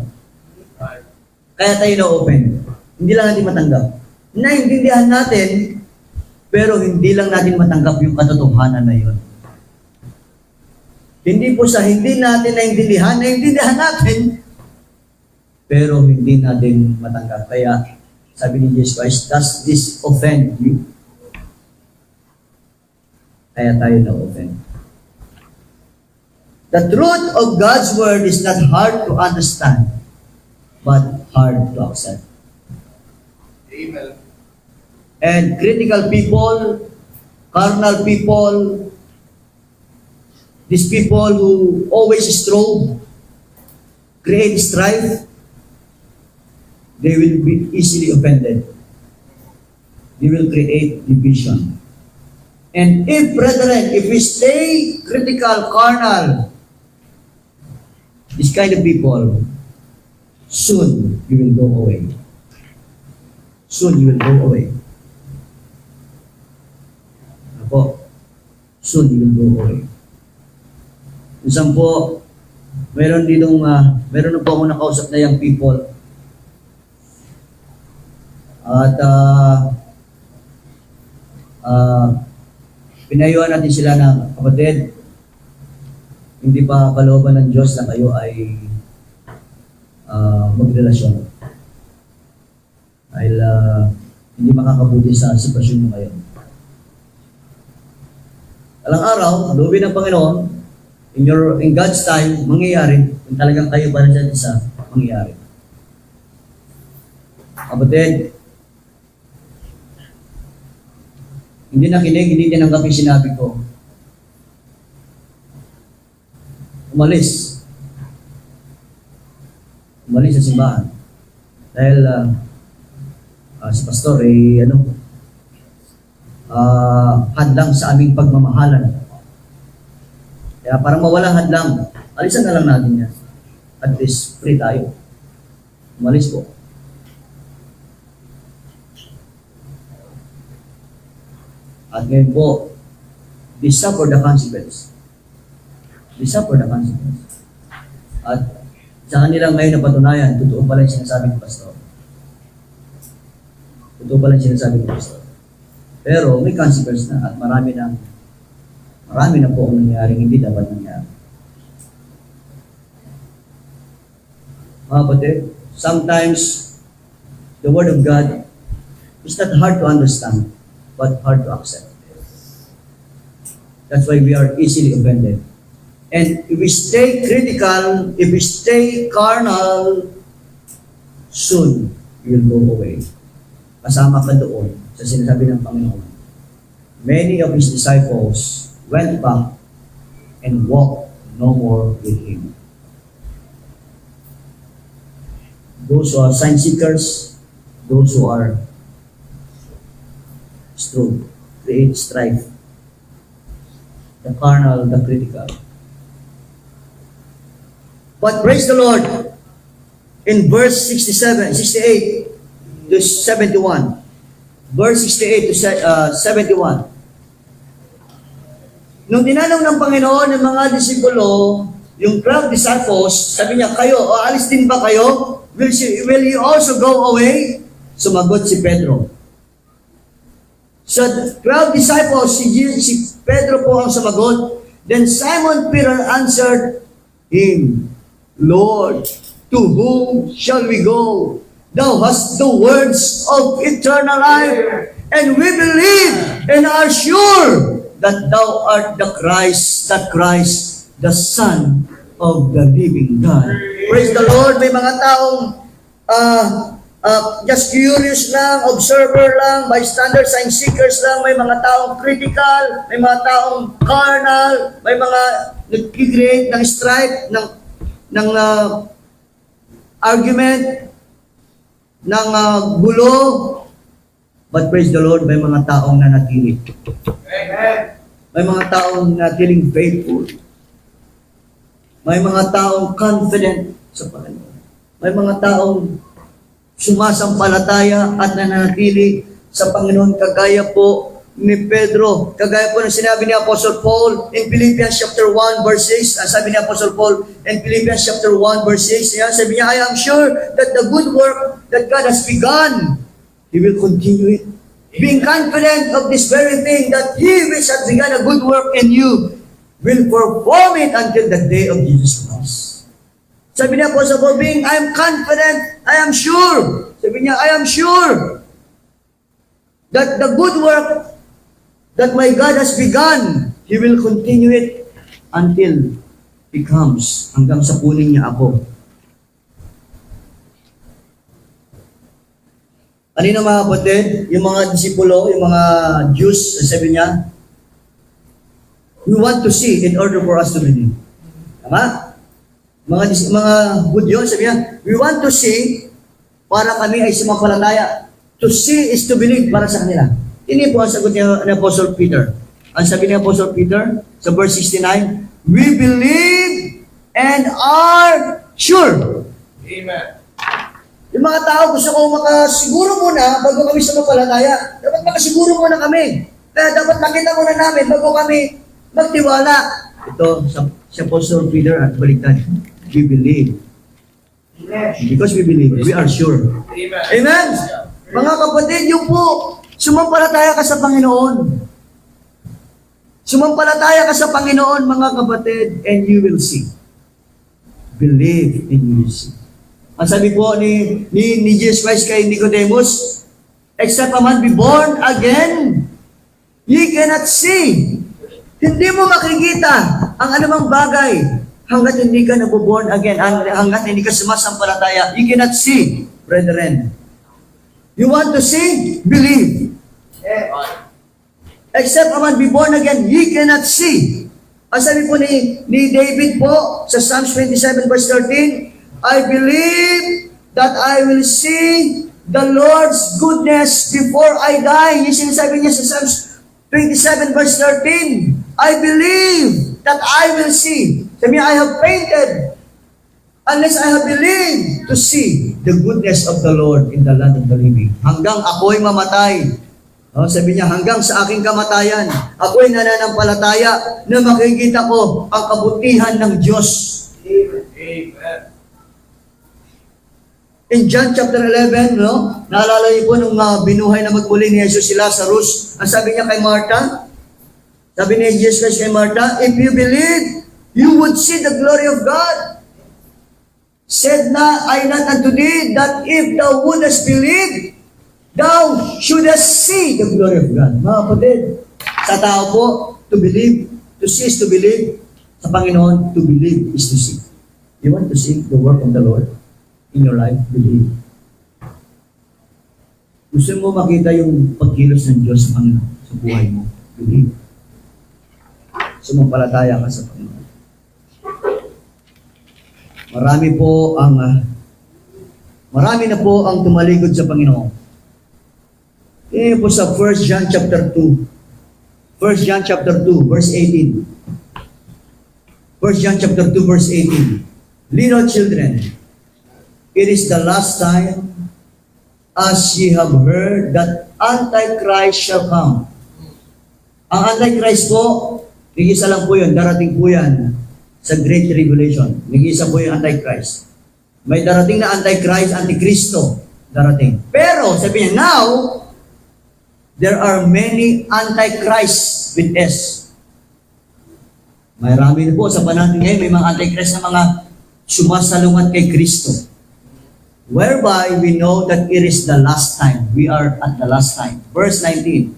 Kaya tayo na-open. Hindi lang natin matanggap. Naintindihan natin, pero hindi lang natin matanggap yung katotohanan na yun. Hindi po sa hindi natin naintindihan natin, pero hindi natin matanggap. Kaya, sabi ni Jesus Christ, does this offend you? Kaya tayo na-offend. The truth of God's Word is not hard to understand, but hard to accept.
Amen.
And critical people, carnal people, these people who always strove, create strife, they will be easily offended. They will create division. And if, brethren, if we stay critical, carnal, this kind of people, soon you will go away. Soon you will go away. Ako, soon you will go away. Isang po, meron na po ako nakausap na young people. At pinayuhan natin sila ng kapatid, hindi pa kalooban ng Diyos na kayo ay magrelasyon. Dahil hindi makakabuti sa sitwasyon mo ngayon. Alang araw, loobin ng Panginoon, in God's time, mangyayari, kung talagang kayo para sa isa, mangyayari. Kapatid, hindi nakinig, hindi tinanggap yung sinabi ko. Umalis sa simbahan. Dahil si pastor hadlang sa aming pagmamahalan. Kaya parang mawalang hadlang, alisan na lang natin yan. At least free tayo. Umalis po. At ngayon po, they suffer the consequence. They suffer the consequence. At sa kanila ngayon napatunayan, totoo pala yung sinasabi ng pastor. Totoo pala yung sinasabi ng pastor. Pero may consequence na at marami na po ang nangyari, hindi dapat nangyari. Mga kapatid, sometimes the Word of God is not hard to understand, but hard to accept. That's why we are easily offended. And if we stay critical, if we stay carnal, soon we will go away. Kasama ka doon sa sinasabi ng Panginoon. Many of His disciples went back and walked no more with Him. Those who are sign seekers, those who are strove, create strife. The carnal, the critical. But praise the Lord, in verse 68 to 71, verse 68 to 71, nung tinanong ng Panginoon ng mga disipulo, yung 12 disciples, sabi niya, kayo, alis din ba kayo? Will you also go away? Sumagot si Pedro. So, 12 disciples, si Pedro po ang sumagot. Then Simon Peter answered him, Lord, to whom shall we go? Thou hast the words of eternal life, and we believe and are sure that thou art the Christ, the Son of the living God. Praise the Lord. May mga taong just curious lang, observer lang, bystander, sign seekers lang, may mga taong critical, may mga taong carnal, may mga nag-create ng strife, ng argument, ng gulo, But praise the Lord, may mga taong nanatili.
Amen.
May mga taong natiling faithful. May mga taong confident sa Panginoon. May mga taong sumasampalataya at nananatili sa Panginoon, kagaya po ni Pedro, kagaya po ng sinabi ni Apostle Paul in Philippians chapter 1 verse 6. Sabi ni Apostle Paul in Philippians chapter 1 verse 6, sabi niya, I am sure that the good work that God has begun, He will continue it. Being confident of this very thing, that He which has begun a good work in you will perform it until the day of Jesus Christ. Sabi niya po sa Paul, I am confident, I am sure. Sabi niya, I am sure that the good work that my God has begun, He will continue it until He comes, hanggang sa kunin niya ako. Kanina mga kapatid, yung mga disipulo, yung mga Jews, sabi niya, we want to see in order for us to believe. Tama? Mga Hudyo, sabi niya, we want to see para kami ay sumampalataya. To see is to believe para sa kanila. Ini po ang sagot ni Apostle Peter. Ang sabi ni Apostle Peter sa verse 69, we believe and are sure.
Amen.
Yung mga tao, gusto ko makasiguro muna bago kami sumampalataya. Dapat makasiguro muna kami. Kaya dapat makita muna namin bago kami magtiwala. Ito, si Apostle Peter at baliktad. We believe. Because we believe, we are sure.
Amen.
Amen? Mga kapatid, yung po, sumampalataya ka sa Panginoon. Sumampalataya ka sa Panginoon, mga kapatid, and you will see. Believe and you will see. Ang sabi po ni Jesus Christ kay Nicodemus, except a man be born again, ye cannot see. Hindi mo makikita ang anumang bagay hanggat hindi ka nabuborn again, hanggat hindi ka sumasampalataya. You cannot see, brethren. You want to see? Believe. Except a man be born again, ye cannot see. Ang sabi po ni David po sa Psalms 27 verse 13, I believe that I will see the Lord's goodness before I die. Yung sinasabi niya sa Psalms 27 verse 13, I believe that I will see. Sabi niya, I have fainted unless I have believed to see the goodness of the Lord in the land of the living. Hanggang ako'y mamatay. Sabi niya, hanggang sa aking kamatayan, ako'y nananampalataya na makikita ko ang kabutihan ng Diyos.
Amen.
In John chapter 11, naalala niyo po nung binuhay na magmuli ni Jesus si Lazarus, ang sabi niya kay Martha, sabi ni Jesus Christ kay Martha, if you believe, you would see the glory of God. Said na I not unto thee, that if thou wouldest believe, thou shouldest see the glory of God. Mga kapatid, sa tao po, to believe, to see is to believe. Sa Panginoon, to believe is to see. You want to see the work of the Lord in your life? Believe. Gusto mo makita yung pagkilos ng Diyos sa Panginoon sa buhay mo? Believe. Sumampalataya ka sa Panginoon. Marami na po ang tumalikod sa Panginoon. Tingnan po sa 1 John chapter 2. 1 John chapter 2, verse 18. 1 John chapter 2, verse 18. Little children, it is the last time, as ye have heard, that Antichrist shall come. Ang Antichrist po, nag-isa lang po yun, darating po yan sa Great Tribulation. Nag-isa po yung Antichrist. May darating na Antichrist, Antikristo, darating. Pero, sabi niya, now, there are many Antichrists with S. Marami na po sa panahon ngayon, may mga Antichrist na mga sumasalungat kay Kristo. Whereby we know that it is the last time. We are at the last time. Verse 19.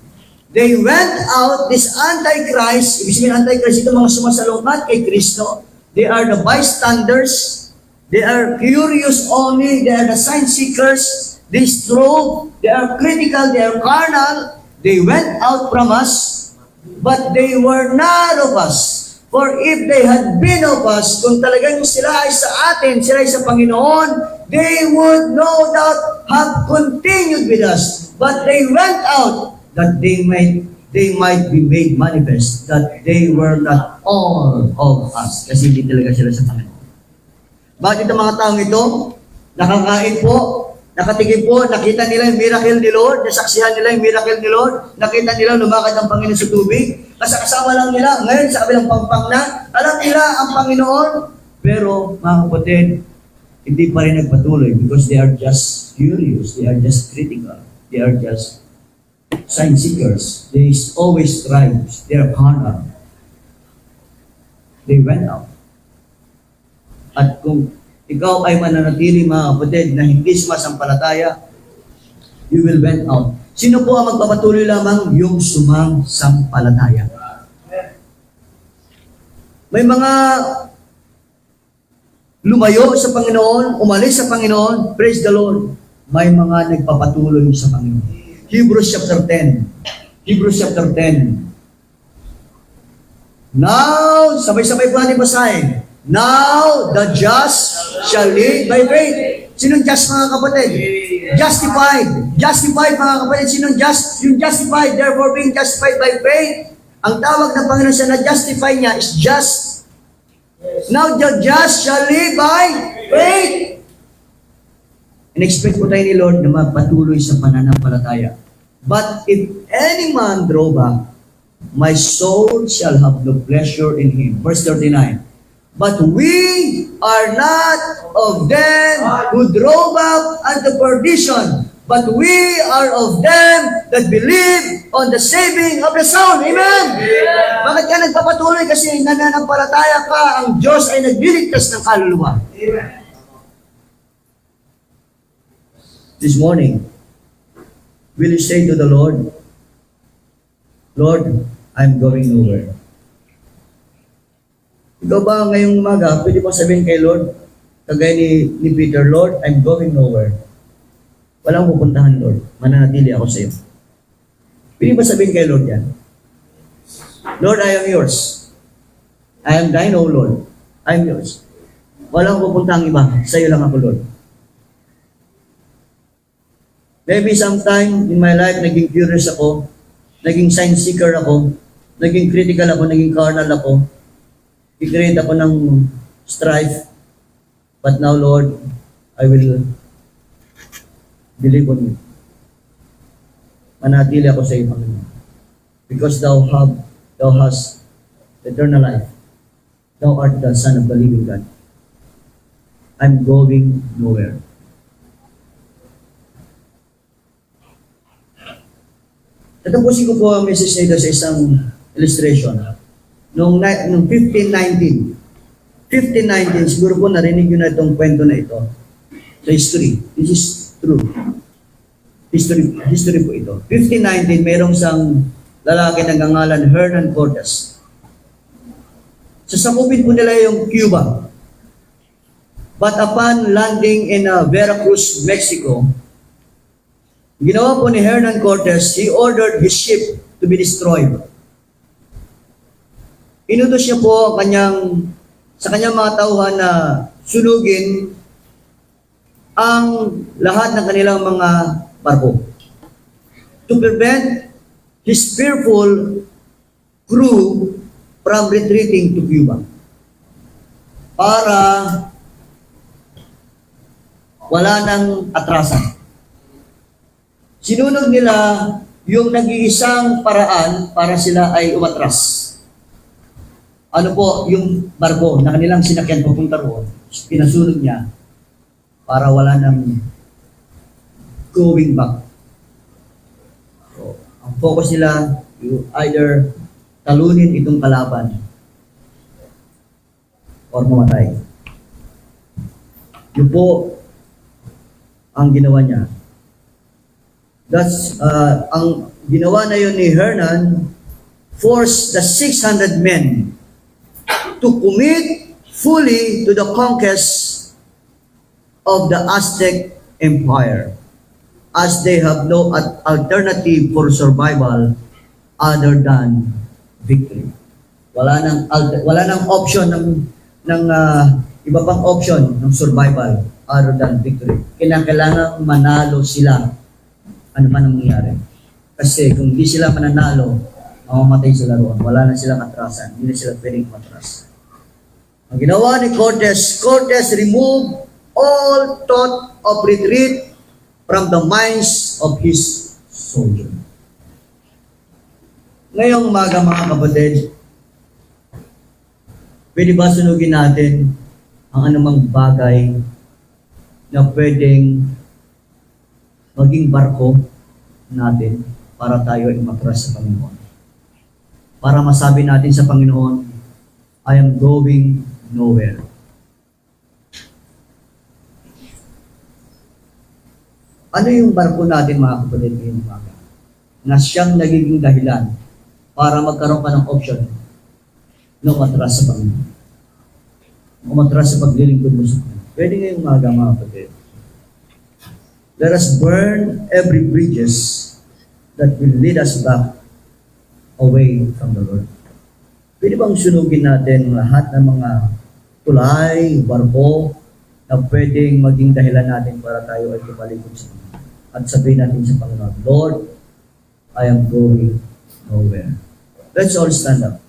They went out, this Antichrist, ibig sabihin Antichrist, ito mga sumasalungat kay Kristo. They are the bystanders. They are curious only. They are the sign seekers. They stroke. They are critical. They are carnal. They went out from us, but they were not of us. For if they had been of us, kung talagang sila ay sa atin, sila ay sa Panginoon, they would no doubt have continued with us. but they went out that they might be made manifest that they were not all of us. Kasi hindi talaga sila sa Panginoon. Bakit itong mga taong ito, nakakain po, nakatingin po, nakita nila yung miracle ni Lord, nasaksihan nila yung miracle ni Lord, nakita nila lumakad ang Panginoon sa tubig, kasama lang nila, ngayon sa kabilang pampang na, alam nila ang Panginoon, pero mga kapatid, hindi pa rin nagpatuloy because they are just curious, they are just critical, they are just sign seekers, they always strive, they are carnal. They went out. At kung ikaw ay mananatili mga kapatid na hindi sumasampalataya, you will went out. Sino po ang magpapatuloy lamang? Yung sumasampalataya. May mga lumayo sa Panginoon, umalis sa Panginoon, praise the Lord. May mga nagpapatuloy sa Panginoon. Hebrews chapter 10. Hebrews chapter 10. Now, sabay-sabay po natin basahin. Now, the just shall live by faith. Sinong just mga kapatid? Justified. Justified mga kapatid. Sinong just? Yung justified, therefore being justified by faith. Ang tawag ng Panginoon sa na-justify niya is just. Now, the just shall live by faith. In-expect po tayo ni Lord na magpatuloy sa pananampalataya. But if any man draw back, my soul shall have no pleasure in him. Verse 39. But we are not of them who draw back unto perdition, but we are of them that believe on the saving of the soul. Amen? Bakit ka nagpapatuloy? Kasi nananampalataya ka, ang Diyos ay nagliligtas ng kaluluwa.
Amen.
This morning, will you say to the Lord, Lord, I'm going nowhere. Ikaw ba ngayong umaga, pwede mo sabihin kay Lord, kagaya ni Peter, Lord, I'm going nowhere. Walang pupuntahan, Lord. Mananatili ako sa iyo. Pwede ba sabihin kay Lord yan? Lord, I am yours. I am thine, O Lord. I am yours. Walang pupuntahang iba. Sa iyo lang ako, Lord. Maybe sometime in my life, naging curious ako, naging science seeker ako, naging critical ako, naging carnal ako, i-create ako ng strife. But now, Lord, I will believe on you. Manatili ako sa iyo, Panginoon. Because thou hast eternal life. Thou art the Son of the living God. I'm going nowhere. Tatapusin ko po ang message na ito sa isang illustration. Noong 1519, siguro po narinig nyo na itong kwento na ito. Sa history. This is true. History po ito. 1519, mayroong isang lalaki na nangangalan Hernan Cortes. Sasakupin po nila yung Cuba. But upon landing in Veracruz, Mexico, ginawa po ni Hernan Cortes, he ordered his ship to be destroyed. Inutos niya po sa kanyang mga tauhan na sunugin ang lahat ng kanilang mga barko. To prevent his fearful crew from retreating to Cuba. Para wala nang atrasan. Sinunod nila yung nag-iisang paraan para sila ay umatras. Ano po, yung barko na kanilang sinakyan papunta roon, pinasunod niya para wala nang going back. So, ang focus nila, you either talunin itong kalaban or mamatay. Yun po ang ginawa niya. That's, ang ginawa na yun ni Hernan, forced the 600 men to commit fully to the conquest of the Aztec Empire, as they have no alternative for survival other than victory. Wala nang option ng iba pang option ng survival other than victory. Kailangan manalo sila ano man ang mangyari. Kasi kung hindi sila mananalo, mamamatay sila roon. Wala na silang atrasan. Hindi na sila pwedeng matras. Ang ginawa ni Cortes removed all thought of retreat from the minds of his soldiers. Ngayong umaga mga kapatid, pwede ba sunugin natin ang anumang bagay na pwedeng maging barko natin para tayo ay matras sa Panginoon? Para masabi natin sa Panginoon, I am going nowhere. Ano yung barko natin mga kapatid ngayong umaga? Na siyang nagiging dahilan para magkaroon ka ng option na umatras sa Panginoon. Umatras sa paglilingkod mo sa Panginoon. Pwede ngayong umaga mga kapatid. Let us burn every bridges that will lead us back away from the Lord. Pwede bang sunugin natin lahat ng mga tulay, barko, na pwedeng maging dahilan natin para tayo ay tumalikod sa Panginoon. At sabihin natin sa Panginoon, Lord, I am going nowhere. Let's all stand up.